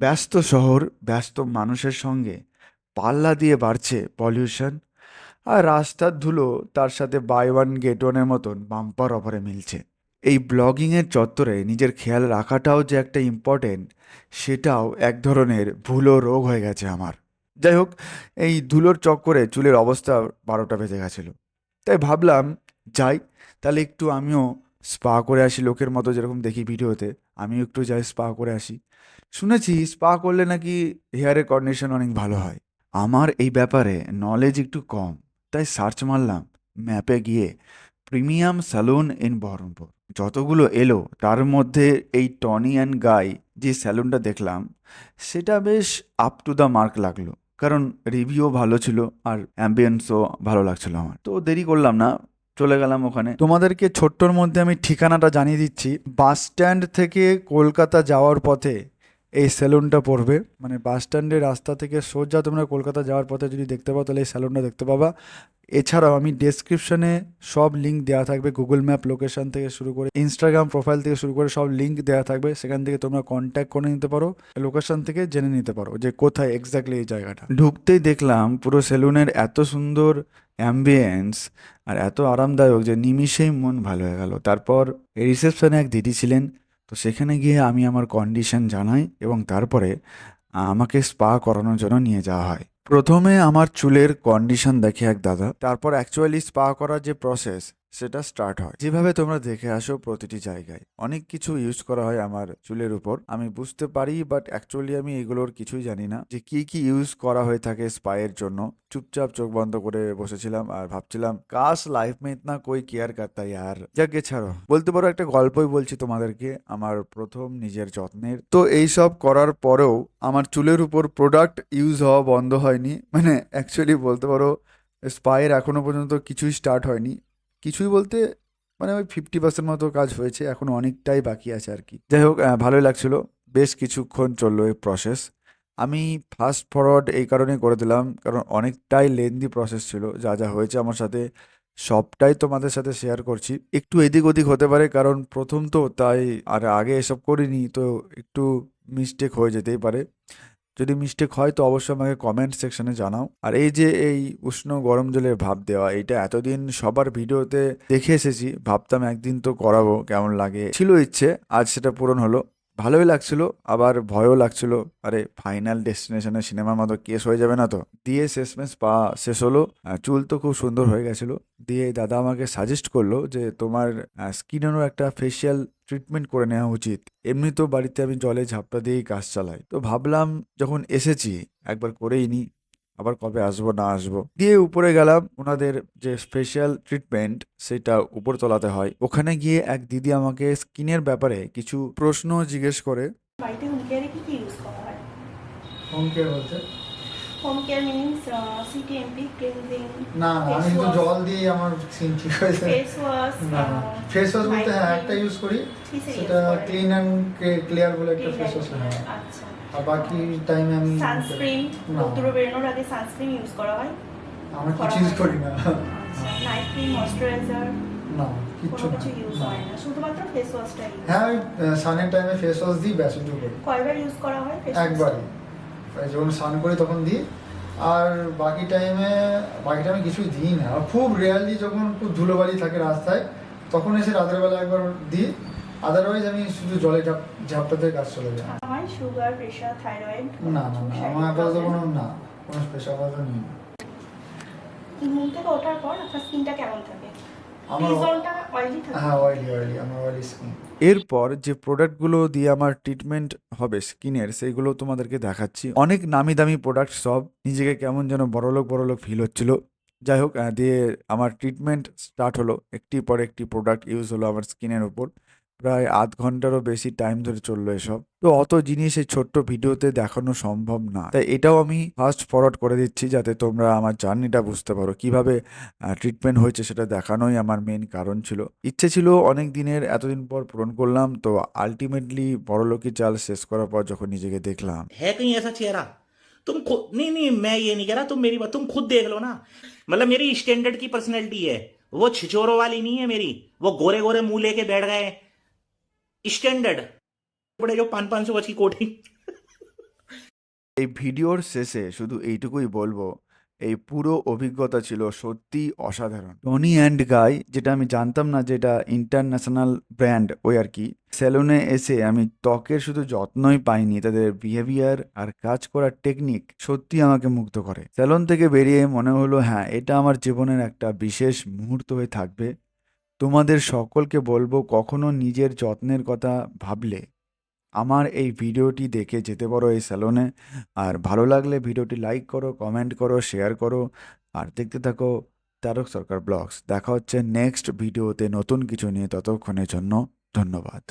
ব্যস্ত শহর, ব্যস্ত মানুষের সঙ্গে পাল্লা দিয়ে বাড়ছে পলিউশন, আর রাস্তার ধুলো তার সাথে বাই ওয়ান গেট ওয়ানের মতন বাম্পার অফারে মিলছে। এই ব্লগিংয়ের চত্বরে নিজের খেয়াল রাখাটাও যে একটা ইম্পর্টেন্ট, সেটাও এক ধরনের ভুলো রোগ হয়ে গেছে আমার। যাই হোক, এই ধুলোর চক্করে চুলের অবস্থা 12টা বেজে গেছিলো। তাই ভাবলাম যাই, তাহলে একটু আমিও স্পা করে আসি, লোকের মতো যেরকম দেখি ভিডিওতে, আমিও একটু যাই স্পা করে আসি। শুনেছি স্পা করলে নাকি হেয়ারের কন্ডিশন অনেক ভালো হয়। আমার এই ব্যাপারে নলেজ একটু কম, তাই সার্চ মারলাম ম্যাপে গিয়ে প্রিমিয়াম স্যালুন ইন বহরমপুর। যতগুলো এলো তার মধ্যে এই টনি অ্যান্ড গাই যে স্যালুনটা দেখলাম, সেটা বেশ আপ টু দ্য মার্ক লাগলো। কারণ রিভিউও ভালো ছিল আর অ্যাম্বিয়েন্সও ভালো লাগছিল আমার। তো দেরি করলাম না, চলে গেলাম ওখানে। তোমাদেরকে ছোট্টর মধ্যে আমি ঠিকানাটা জানিয়ে দিচ্ছি। বাস স্ট্যান্ড থেকে কলকাতা যাওয়ার পথে এই সেলুনটা পড়বে। মানে বাস স্ট্যান্ডের রাস্তা থেকে সোজা তোমরা কলকাতা যাওয়ার পথে যদি দেখতে পাও, তাহলে এই স্যালুনটা দেখতে পাবা। এছাড়াও আমি ডেসক্রিপশনে সব লিঙ্ক দেওয়া থাকবে, গুগল ম্যাপ লোকেশন থেকে শুরু করে ইনস্টাগ্রাম প্রোফাইল থেকে শুরু করে সব লিঙ্ক দেওয়া থাকবে। সেখান থেকে তোমরা কন্ট্যাক্ট করে নিতে পারো, লোকেশন থেকে জেনে নিতে পারো যে কোথায় এক্স্যাক্টলি এই জায়গাটা। ঢুকতেই দেখলাম পুরো সেলুনের এত সুন্দর অ্যাম্বিয়েন্স আর এত আরামদায়ক যে নিমিষেই মন ভালো হয়ে গেল। তারপর রিসেপশনে এক দিদি ছিলেন, তো সেখানে গিয়ে আমি আমার কন্ডিশন জানাই এবং তারপরে আমাকে স্পা করানোর জন্য নিয়ে যাওয়া হয়। প্রথমে আমার চুলের কন্ডিশন দেখে এক দাদা, তারপর অ্যাকচুয়ালি স্পা করার যে প্রসেস সেটা স্টার্ট হয়। যেভাবে তোমরা দেখে আসো প্রতিটি জায়গায় অনেক কিছু ইউজ করা হয় আমার চুলের উপর, আমি বুঝতে পারি, বাট অ্যাকচুয়ালি আমি এগুলোর কিছুই জানি না যে কি কি ইউজ করা হয়ে থাকে স্পায়ের জন্য। চুপচাপ চোখ বন্ধ করে বসেছিলাম আর ভাবছিলাম কাশ লাইফ মে ইতনা কোই কেয়ার করতা ইয়ার। যাকে ছাড়ো, বলতে পারো একটা গল্পই বলছি তোমাদেরকে আমার প্রথম নিজের যত্নের। তো এইসব করার পরেও আমার চুলের উপর প্রোডাক্ট ইউজ হওয়া বন্ধ হয়নি। মানে অ্যাকচুয়ালি বলতে পারো স্পায়ের এখনো পর্যন্ত কিছুই স্টার্ট হয়নি। কিছুই বলতে মানে ওই 50% মতো কাজ হয়েছে, এখনো অনেকটাই বাকি আছে আর কি। যাই হোক, ভালোই লাগছিল। বেশ কিছুক্ষণ চললো এই প্রসেস। আমি ফাস্ট ফরওয়ার্ড এই কারণে করে দিলাম কারণ অনেকটাই লেন্দি প্রসেস ছিল। যা যা হয়েছে আমার সাথে সবটাই তোমাদের সাথে শেয়ার করছি। একটু এদিক ওদিক হতে পারে কারণ প্রথম তো, তাই আর আগে এসব করিনি, তো একটু মিস্টেক হয়ে যেতেই পারে। যদি মিস্টেক হয় তো অবশ্যই আমাকে কমেন্ট সেকশনে জানাও। আর এই যে এই উষ্ণ গরম জলের ভাপ দেওয়া, এটা এতদিন সবার ভিডিওতে দেখে এসেছি, ভাবতাম একদিন তো করাবো, কেমন লাগে ছিল ইচ্ছে, আজ সেটা পূরণ হলো। ভালোই লাগছিল, আবার ভয়ও লাগছিল। আরে ফাইনাল ডেস্টিনেশনে সিনেমার মতো কেস হয়ে যাবে না তো। দিয়ে শেষমেশ পা শেষ হলো। চুল তো খুব সুন্দর হয়ে গেছিল। দিয়ে দাদা আমাকে সাজেস্ট করলো যে তোমার স্কিনেরও একটা ফেসিয়াল ট্রিটমেন্ট করে নেওয়া উচিত। এমনি তো বাড়িতে আমি জলে ঝাপটা দিয়েই কাজ চালাই, তো ভাবলাম যখন এসেছি একবার করেই নি, আবার কবে আসবো না আসবো। দিয়ে উপরে গেলাম, ওনাদের যে স্পেশাল ট্রিটমেন্ট সেটা উপর তলাতে হয়। ওখানে গিয়ে এক দিদি আমাকে স্কিনের ব্যাপারে কিছু প্রশ্ন জিজ্ঞেস করে। বাড়িতে হোম কেয়ারে কি কি ইউজ করা হয়? হোম কেয়ার বলতে? হোম কেয়ার মিনিংস সিটিএমপি ক্লিনজিং, না না, ফেস আমি কিন্তু ওয়াশ, জল দিয়ে আমার স্কিন ঠিক হয়েছে। ফেস ওয়াশ, না না, ফেস ওয়াশ বলতে হ্যাঁ একটা নাইট ইউজ করি, কিসের ইউজ সেটা করেন? ক্লিন অ্যান্ড ক্লিয়ার বলে একটা ফেস ওয়াশ। হ্যাঁ, আচ্ছা। আর বাকি টাইমে আমি সানস্ক্রিন, না, রোদ্দুরে বেরোনোর আগে সানস্ক্রিন ইউজ করা হয়? আমরা করা কিছু ইউজ হয় করি না। আচ্ছা, নাইট ক্রিম, ময়েশ্চারাইজার না, কোনো কিচ্ছু না। কিছু ইউজ না। হয় না, শুধুমাত্র ফেস ওয়াশটা ইউজ? হ্যাঁ, ওই সানের টাইমে ফেস ওয়াশ দিই, ব্যাস ওইটুকু করি। কয়বার ইউজ করা হয় ফেস একবারই, ওই যখন স্নান করি তখন দিই। আর বাকি টাইমে কিছুই দিই না। আর খুব রেয়ারলি যখন খুব ধুলোবালি থাকে রাস্তায়, তখন এসে রাতের বেলা একবার দিই। আদারওয়াইজ আমি শুধু জলে ঝাপটাতে কাজ চলে যায়। হয়? Sugar, pressure, thyroid? না না না, আমার আপাতত কোনো স্পেশাল আপাতত নেই। ঘুম থেকে ওঠার পর আপনার স্কিনটা কেমন থাকে? আমার টি-জোনটা অয়েলি থাকে? হ্যাঁ, অয়েলি, আমার অয়েলি স্কিন। এরপর যে প্রোডাক্টগুলো দিয়ে আমার ট্রিটমেন্ট হবে স্কিনের, সেইগুলো তোমাদেরকে দেখাচ্ছি। অনেক নামি দামি প্রোডাক্ট সব, নিজেকে কেমন যেন বড়লোক বড়লোক ফিল হচ্ছিল। যাই হোক, দিয়ে আমার ট্রিটমেন্ট স্টার্ট হলো। একটির পর একটি প্রোডাক্ট ইউজ হলো আমার স্কিনের উপর। প্রায় আধ ঘন্টারও বেশি টাইম ধরে চললো এসব। তো অত জিনিস এই ছোট্ট ভিডিওতে দেখানো সম্ভব না, তাই এটাও আমি ফাস্ট ফরওয়ার্ড করে দিচ্ছি যাতে তোমরা আমার জার্নিটা বুঝতে পারো। কিভাবে ট্রিটমেন্ট হয়েছে সেটা দেখানোই আমার মেন কারণ ছিল। ইচ্ছে ছিল অনেক দিনের, এতদিন পর পূরণ করলাম। তো আলটিমেটলি বড়লোকি চাল শেষ করার পর যখন নিজেকে দেখলাম, है कहीं ऐसा चेहरा? तुम खुद नहीं नहीं, मैं ये नहीं कह रहा, तुम मेरी बात तुम खुद देख लो ना। मतलब मेरी स्टैंडर्ड की पर्सनैलिटी है, वो छिछोरों वाली नहीं है मेरी। वो गोरे गोरे मुंह लेके बैठ गए स्टैंडर्ड, बड़े जो 500-500 गज की कोठी এই ভিডিওর শেষে শুধু এইটুকুই বলবো, এই পুরো অভিজ্ঞতা ছিল সত্যি অসাধারণ। টনি অ্যান্ড গাই, যেটা আমি জানতাম না যে এটা ইন্টারন্যাশনাল ব্র্যান্ড ওই আর কি, সেলুনে এসে আমি ত্বকের শুধু যত্নই পাইনি, তাদের বিহেভিয়ার আর কাজ করার টেকনিক সত্যি আমাকে মুগ্ধ করে। সেলুন থেকে বেরিয়ে মনে হলো হ্যাঁ, এটা আমার জীবনের একটা বিশেষ মুহূর্ত হয়ে থাকবে। তোমাদের সকলকে বলবো, কখনো নিজের যত্নের কথা ভাবলে আমার এই ভিডিওটি দেখে যেতে পারো এই স্যালনে। আর ভালো লাগলে ভিডিওটি লাইক করো, কমেন্ট করো, শেয়ার করো, আর দেখতে থাকো তারক সরকার ব্লগস। দেখা হচ্ছে নেক্সট ভিডিওতে নতুন কিছু নিয়ে, ততক্ষণের জন্য ধন্যবাদ।